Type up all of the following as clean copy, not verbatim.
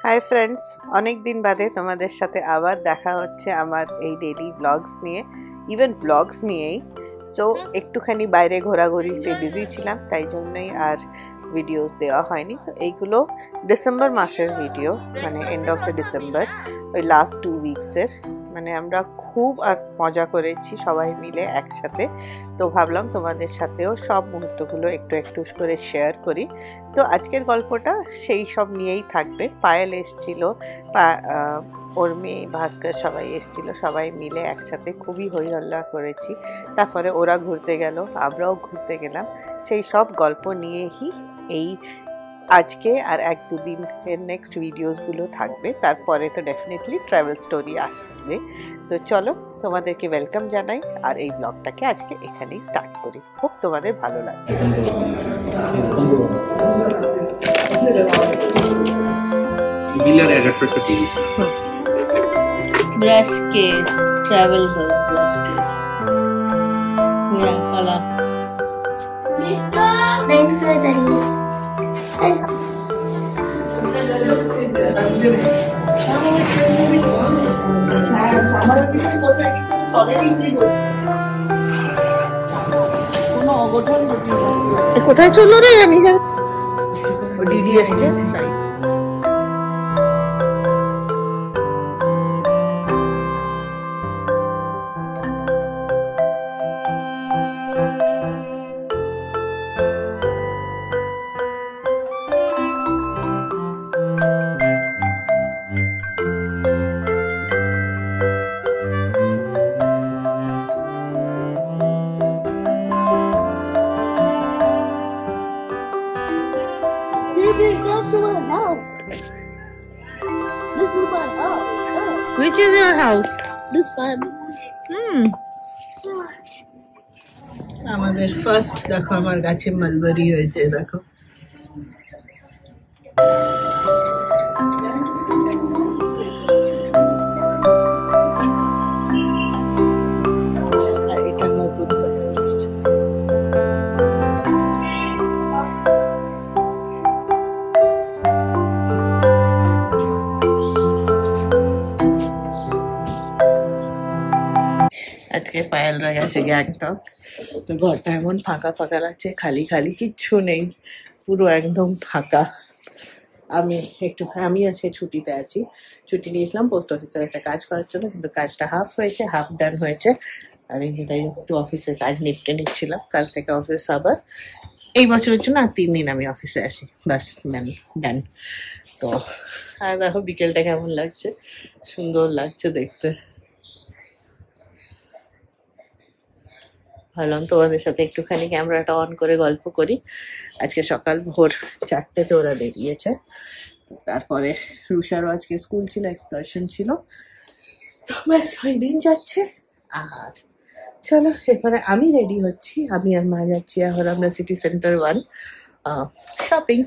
Hi friends, অনেক দিন বাদে তোমাদের সাথে আবার দেখা হচ্ছে আমার এই ডেইলি ব্লগস নিয়ে, ইভেন ব্লগস নিয়েই। সো একটুখানি বাইরে ঘোরাঘুরিতে বিজি ছিলাম, তাই জন্যই আর ভিডিওস দেওয়া হয়নি। তো এইগুলো ডিসেম্বর মাসের ভিডিও, মানে এন্ড অফ দ্য ডিসেম্বর, ওই লাস্ট 2 উইকসের। মানে আমরা খুব আর মজা করেছি সবাই মিলে একসাথে। তো ভাবলাম তোমাদের সাথেও সব মুহূর্তগুলো একটু একটু করে শেয়ার করি। তো আজকের গল্পটা সেই সব নিয়েই থাকবে। পায়েল এসছিল, ওর মেয়ে ভাস্কর সবাই এসছিল, সবাই মিলে একসাথে খুবই হই হল্লা করেছি। তারপরে ওরা ঘুরতে গেল, আমরাও ঘুরতে গেলাম। সেই সব গল্প নিয়েই এই আজকে আর 1-2 দিনের নেক্সট ভিডিওসগুলো থাকবে। তারপরে তো ডেফিনেটলি ট্রাভেল স্টোরি আসবে। তো চলো, তোমাদেরকে ওয়েলকাম জানাই আর এই ব্লগটাকে আজকে এখানেই স্টার্ট করি। খুব তোমাদের ভালো লাগবে। Brush case travel bug brush case मेरा काला কোথায় চললো রে? আমি জানি দিদি এসছে। Which is your house? This one. আমাদের ফার্স্ট দেখো, আমার গাছে মালবেরি হয়েছে দেখো। আর এটা নতুন করে এসেছে। আজকে পায়েলরা গেছে গ্যাংটক। তো ঘরটা এমন ফাঁকা ফাঁকা লাগছে, খালি খালি, কিচ্ছু নেই, পুরো একদম ফাঁকা। আমি আজকে ছুটিতে আছি, ছুটি নিয়েছিলাম পোস্ট অফিসের একটা কাজ করার জন্য, কিন্তু কাজটা হাফ হয়েছে, হাফ ডান হয়েছে। আর এই তাই একটু অফিসের কাজ নিপটে নিচ্ছিলাম। কাল থেকে অফিস আবার, এই বছরের জন্য আর 3 দিন আমি অফিসে আসি, বাস ডান। তো আর দেখো বিকেলটা কেমন লাগছে, সুন্দর লাগছে দেখতে। ভাবলাম তোমাদের সাথে একটুখানি ক্যামেরাটা অন করে গল্প করি। আজকে সকাল ভোর 4টেতে ওরা বেরিয়েছে। তারপরে রুষারও আজকে স্কুল ছিল, এক্সকারশন ছিল। তো ব্যাস ওই দিন যাচ্ছে। আর চলো এরপরে আমি রেডি হচ্ছি, আমি আর মা যাচ্ছি এখন আমরা সিটি সেন্টার 1 শপিং।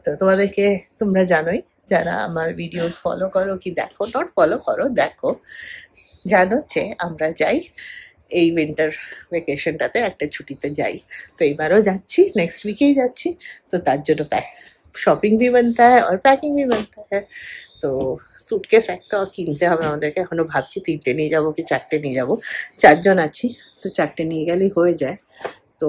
তো তোমাদেরকে, তোমরা জানোই যারা আমার ভিডিওস ফলো করো কি দেখো, নট ফলো করো, দেখো, জানো যে আমরা যাই এই উইন্টার ভ্যাকেশনটাতে একটা ছুটিতে যাই। তো এইবারও যাচ্ছি, নেক্সট উইকেই যাচ্ছি। তো তার জন্য শপিং भी बनता है और पैकिंग भी बनता है। তো সুটকেস একটা কিনতে হবে আমাদেরকে। এখনো ভাবছি 3টে নিয়ে যাবো কি 4টে নিয়ে যাবো, 4 জন আছি তো 4টে নিয়ে গেলেই হয়ে যায়। তো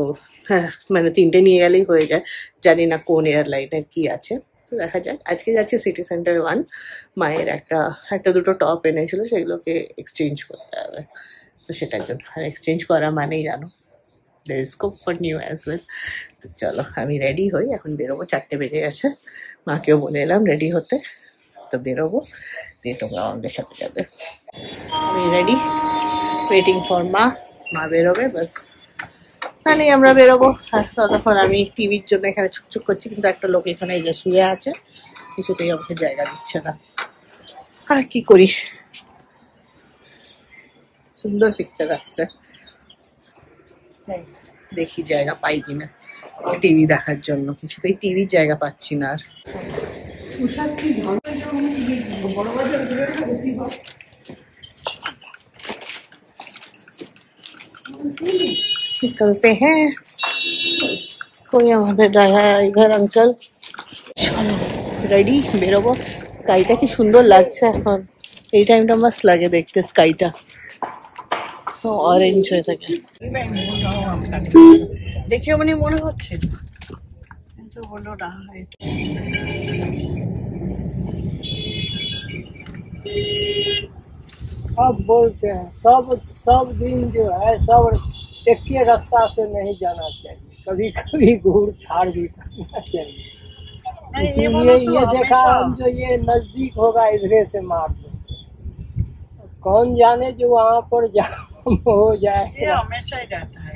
হ্যাঁ, মানে 3টে নিয়ে গেলেই হয়ে যায়। জানি না কোন এয়ারলাইনের কি আছে, তো দেখা যাক। আজকে যাচ্ছি সিটি সেন্টার 1। মায়ের একটা দুটো টপ এনেছিল, সেগুলোকে এক্সচেঞ্জ করতে হবে। তো সেটার জন্য, আর এক্সচেঞ্জ করা মানেই জানো, there is scope for new as well. তো চলো আমি রেডি হই, এখন বেরোবো। 4টে বেজে গেছে, মাকেও বলে এলাম রেডি হতে। তো বেরোবো, দিয়ে তোমরা আমাদের সাথে যাবে। আমি রেডি, ওয়েটিং ফর মা বেরোবে, বাস তাহলেই আমরা বেরোবো। ততক্ষণ আমি টিভির জন্য এখানে ছুকছুক করছি, কিন্তু একটা লোক এখানে যে শুয়ে আছে, কিছুতেই আমাকে জায়গা দিচ্ছে না। আর কি করি, সুন্দর পিকচার আসছে, দেখি জায়গা পাই কিনা টিভি দেখার জন্য। কিছুতেই টিভির জায়গা পাচ্ছি না আর। निकलते हैं। कोई हमारे ड्राइवर अंकल, चलो रेडी बेरोबो। স্কাইটা কি সুন্দর লাগছে এখন, এই টাইমটা মাস্ট লাগে দেখতে স্কাইটা, অরেঞ্জ হয়ে থাকে। দেখে মানে মনে হচ্ছে কিন্তু হলো না। सब बोलते हैं सब दिन जो है सब एक ही रास्ता से नहीं जाना चाहिए, कभी कभी घूर फाड़ भी करना चाहिए। इसीलिए ये देखा हम जो ये नजदीक होगा इधरे से मार दो, कौन जाने जो वहाँ पर जाम हो जाए। ये हमेशा ही रहता है।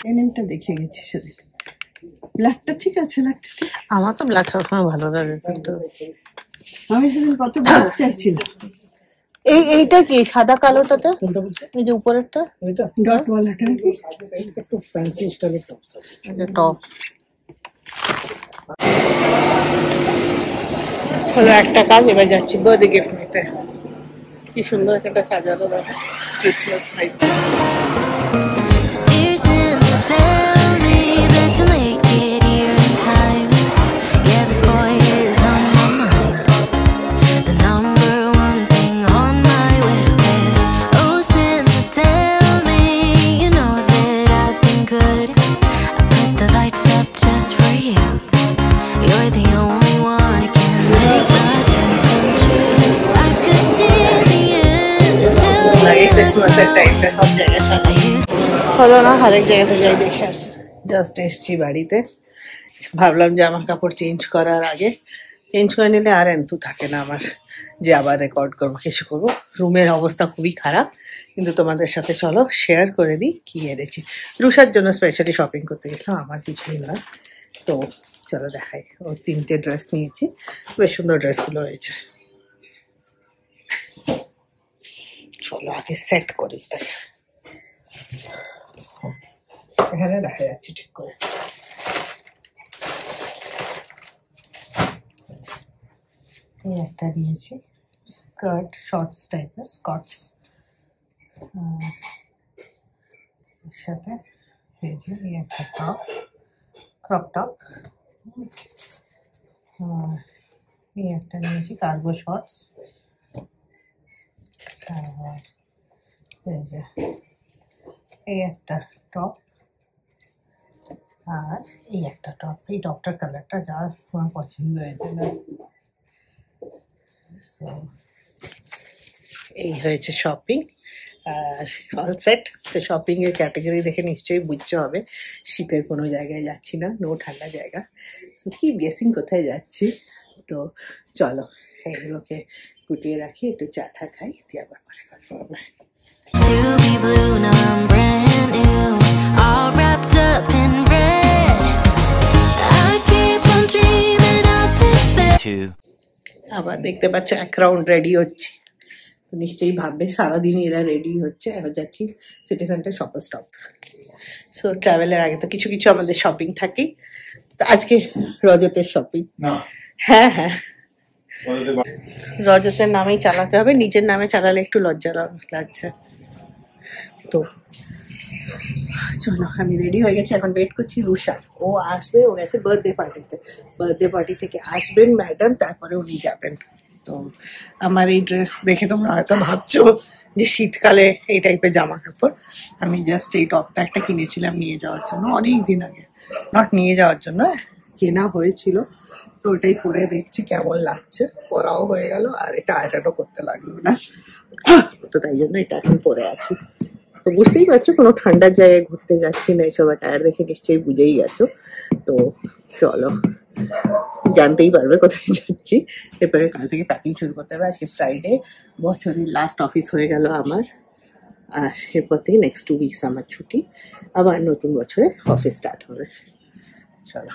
এনিমটা দেখে গেছি সেদিন, ব্ল্যাকটা ঠিক আছে, লাগছে ঠিক। আমার তো ব্ল্যাক সবসময় ভালো লাগে, কিন্তু আমি সেদিন কত ব্ল্যাক চাইছিলাম। এইটা কি সাদা কালোটাতে, এই যে উপরেরটা ডট ওয়ালাটা একটু ফ্যান্সি স্টাইলের টপ আছে, এটা টপ হলো একটা কাজ। এবার যাচ্ছি বার্থডে গিফট নিতে। কি সুন্দর একটা সাজানো, দেখো ক্রিসমাস লাইট। হলো না, আরেক জায়গাতে যাই দেখে আসি। জাস্ট এসছি বাড়িতে, ভাবলাম জামা কাপড় চেঞ্জ করার আগে চেঞ্জ করে নিলে আর এন্তু থাকে না আমার যে আবার রেকর্ড করবো কিছু করবো। রুমের অবস্থা খুবই খারাপ, কিন্তু তোমাদের সাথে চলো শেয়ার করে দিই কি এনেছি। রুষার জন্য স্পেশালি শপিং করতে গেছিলাম, আমার কিছুই নয়। তো চলো দেখাই। ও 3টে ড্রেস নিয়েছি, বেশ সুন্দর ড্রেসগুলো হয়েছে। চলো আগে সেট করি, এখানে দেখা যাচ্ছে ঠিক করে। এই একটা নিয়েছি স্কার্ট, শর্টস টাইপের স্কর্টস, এর সাথে এই যে এই একটা টপ, ক্রপ টপ। এই একটা নিয়েছি কার্গো শর্টস, আর এই যে এই একটা টপ, আর এই একটা টপ। এই টপটার কালারটা যা আমার পছন্দ হয়েছে না। এই হয়েছে শপিং আর অল সেট। তো শপিং এর ক্যাটাগরি দেখে নিশ্চয়ই বুঝতে হবে শীতের কোনো জায়গায় যাচ্ছি না, নো ঠান্ডা জায়গা। সো কি গেসিং কোথায় যাচ্ছি। তো চলো এগুলোকে গুটিয়ে রাখি, একটু চা টা খাই, দিয়ে আবার পরে গল্প হবে। আবার দেখতে পাচ্ছ এক রাউন্ড রেডি হচ্ছে, তো নিশ্চয়ই ভাববে সারাদিন এরা রেডি হচ্ছে। এখন যাচ্ছি city centre shopper stop. So ট্রাভেলের আগে তো কিছু কিছু আমাদের শপিং থাকে। তো আজকে রজতের শপিং। হ্যাঁ হ্যাঁ, রজতের নামেই চালাতে হবে, নিজের নামে চালালে একটু লজ্জা লাগছে। তো চলো আমি রেডি হয়ে গেছি, এখন ওয়েট করছি রুষার। ও আসবে, ও গেছে বার্থডে পার্টিতে। বার্থডে পার্টি থেকে আসবেন ম্যাডাম, তারপরে উনি যাবেন। তো আমার এই ড্রেস দেখে তোমরা হয়তো ভাবছো যে শীতকালে এই টাইপের জামা কাপড়। আমি জাস্ট এই টপটা একটা কিনেছিলাম নিয়ে যাওয়ার জন্য, অনেক দিন আগে, নট নিয়ে যাওয়ার জন্য, কেনা হয়েছিল। তো ওটাই পরে দেখছি কেমন লাগছে, পরাও হয়ে গেল আর এটা আয়রনও করতে লাগলো না। তো তাই জন্য এটা এখন পরে আছি। তো বুঝতেই পারছো কোনো ঠান্ডার জায়গায় ঘুরতে যাচ্ছি না, এইসব টায়ার দেখে নিশ্চয়ই বুঝেই গেছো। তো চলো জানতেই পারবে কোথায় যাচ্ছি। এরপরে কাল থেকে প্যাকিং শুরু করতে হবে। আজকে ফ্রাইডে, বছরের লাস্ট অফিস হয়ে গেল আমার, আর এরপর থেকে নেক্সট 2 উইকস আমার ছুটি, আবার নতুন বছরে অফিস স্টার্ট হবে। চলো,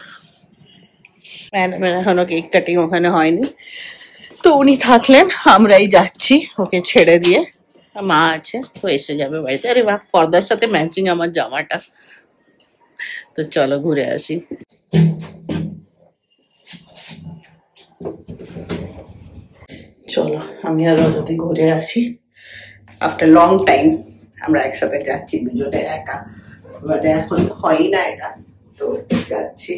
ম্যাডামের এখনো কেক কাটিং ওখানে হয়নি, তো উনি থাকলেন, আমরাই যাচ্ছি ওকে ছেড়ে দিয়ে। মা আছে, তো এসে যাবে বাড়িতে। আরে বাহ, পর্দার সাথে ম্যাচিং আমার জামাটা। তো চলো ঘুরে আসি। চলো আমি আর যদি ঘুরে আসি, আফটার লং টাইম আমরা একসাথে যাচ্ছি দুজনে একা, মানে এখন হয়ই না এটা, তো যাচ্ছি।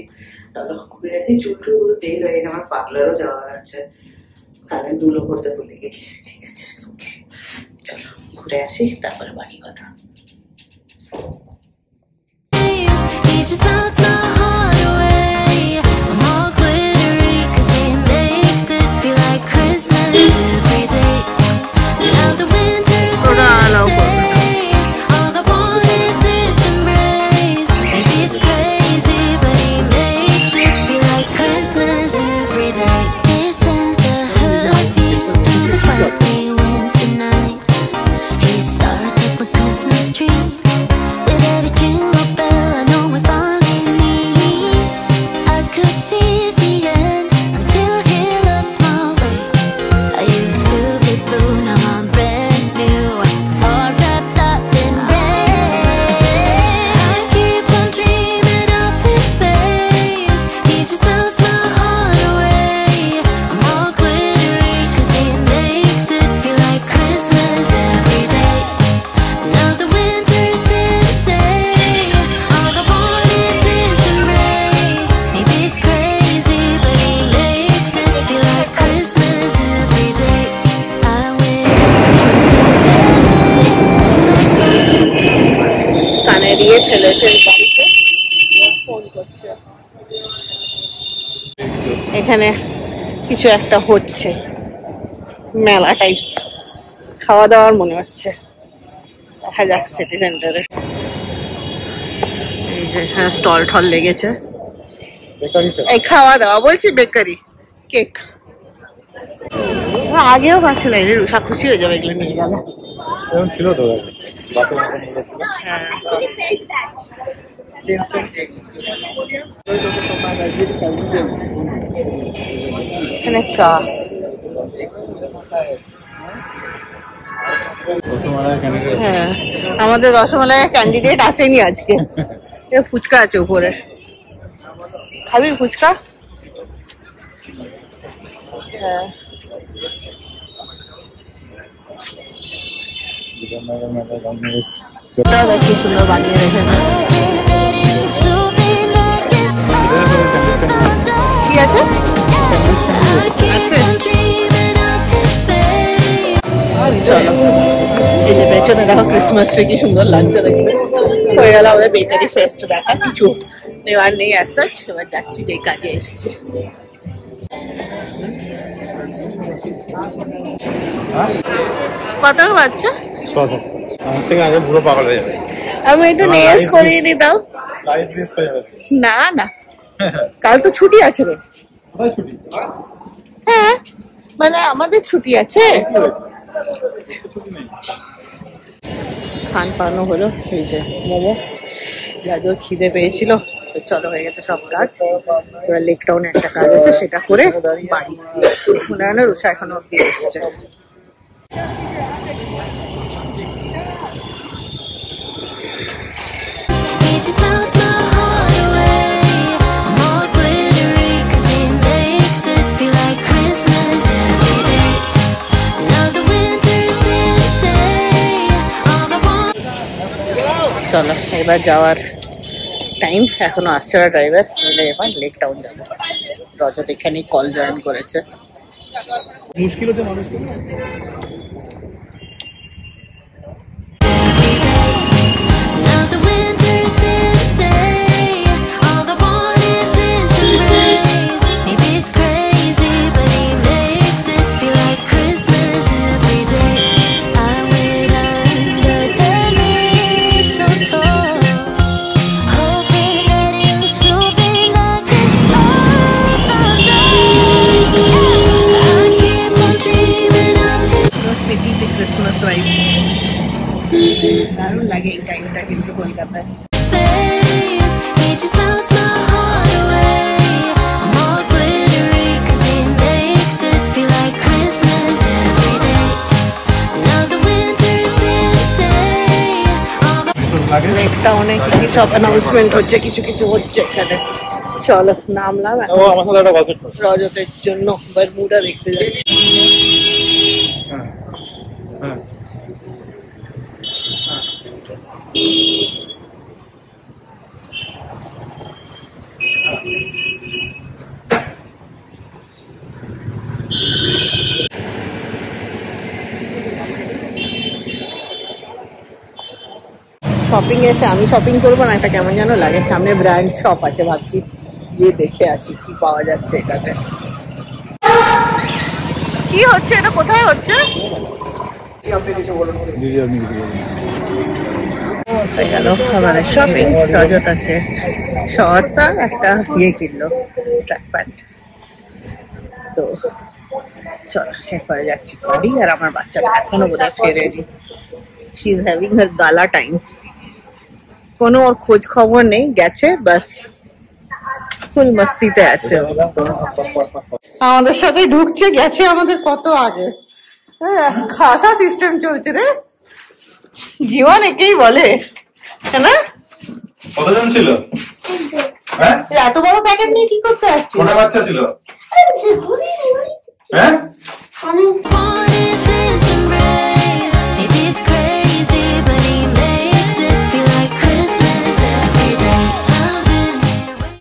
চলো ঘুরে আসি। চুলটুল পুরো তেল হয়ে গেছে, আমার পার্লারও যাওয়ার আছে, কানে দুলো করতে ভুলে গেছি। ঠিক আছে ওকে, চলো ঘুরে আসি, তারপরে বাকি কথা। দিয়ে ফেলেছে বাড়িতে, ফোন করছে। এখানে কিছু একটা হচ্ছে, মেলা টাইপস, খাওয়া দাওয়ার মনে হচ্ছে, দেখা যাক সিটি সেন্টারে। এই যে এখানে স্টল টল লেগেছে, এই খাওয়া দাওয়া বলছি, বেকারি, কেক। আগেও পাচ্ছিল, রুষা খুশি হয়ে যাবে এগুলো নিয়ে গেলে। ছিল তো এখানে চা, হ্যাঁ আমাদের রসমালাই ক্যান্ডিডেট আসেনি আজকে। ফুচকা আছে উপরে, খাবি ফুচকা? হ্যাঁ কি সুন্দর বানিয়ে রেখেছে। কি আছে? চলো এই যে পেছনে দেখো ক্রিসমাস ট্রি কি সুন্দর লাগছে দেখতে। হয়ে গেল আমাদের বেকারি ফেস্ট দেখা, কিছু নেওয়ার নেই as such, এবার যাচ্ছি যে কাজে এসছি। কত বাচ্চা আগে পুরো পাগল হয়ে যাবে। আমি একটু নেলস করিয়ে নি দাও। না না কাল তো ছুটি আছে রে। হ্যাঁ মানে আমাদের ছুটি আছে। খান পানো হলো, এই যে মোমো, যাদের খিদে পেয়েছিল। তো চলো হয়ে গেছে সব কাজ, এবার লেক টাউনে একটা কাজ আছে, সেটা করে বাড়ি মনে হয় না রুষা এখনো অব্দি এসছে। চলো এবার যাওয়ার টাইম, এখনো আসছে না ড্রাইভার, তাহলে এবার লেক টাউন যাবো। রজত এখানেই কল জয়েন করেছে। মুশকিল হচ্ছে মানুষকে। টাউনে কি কি সব অ্যানাউন্সমেন্ট হচ্ছে, কিছু কিছু হচ্ছে এখানে। চলো নামলাম এখন ও আমার সাথে একটা বাজেট রজতের জন্য বারমুডা দেখতে যাচ্ছি। হ্যাঁ শপিং এসে আমি শপিং করবো না, এটা কেমন যেন লাগে। সামনে ব্র্যান্ড শপ আছে, ভাবছি গিয়ে দেখে আসি কি পাওয়া যাচ্ছে এটাতে। কি হচ্ছে এটা, কোথায় হচ্ছে? দিদি আপনি কিছু বলুন। হয়ে গেল আমাদের শপিং। রজত আছে শর্টস আর একটা ইয়ে কিনলো, ট্র্যাক প্যান্ট। তো চলো এরপরে যাচ্ছি বাড়ি। আর আমার বাচ্চাটা এখনো বোধহয় ফেরেনি, শি ইজ হ্যাভিং হার গালা টাইম। কোনো ওর খোঁজ খবর নেই, গেছে বাস ফুল মস্তিতে আছে। আমাদের সাথে ঢুকছে, গেছে আমাদের কত আগে। হ্যাঁ, খাসা সিস্টেম চলছে রে, জীবন একেই বলে না। কতজন ছিল? হ্যাঁ এত বড় প্যাকেট নিয়ে কি করতে আসছিস? কটা বাচ্চা ছিল? হ্যাঁ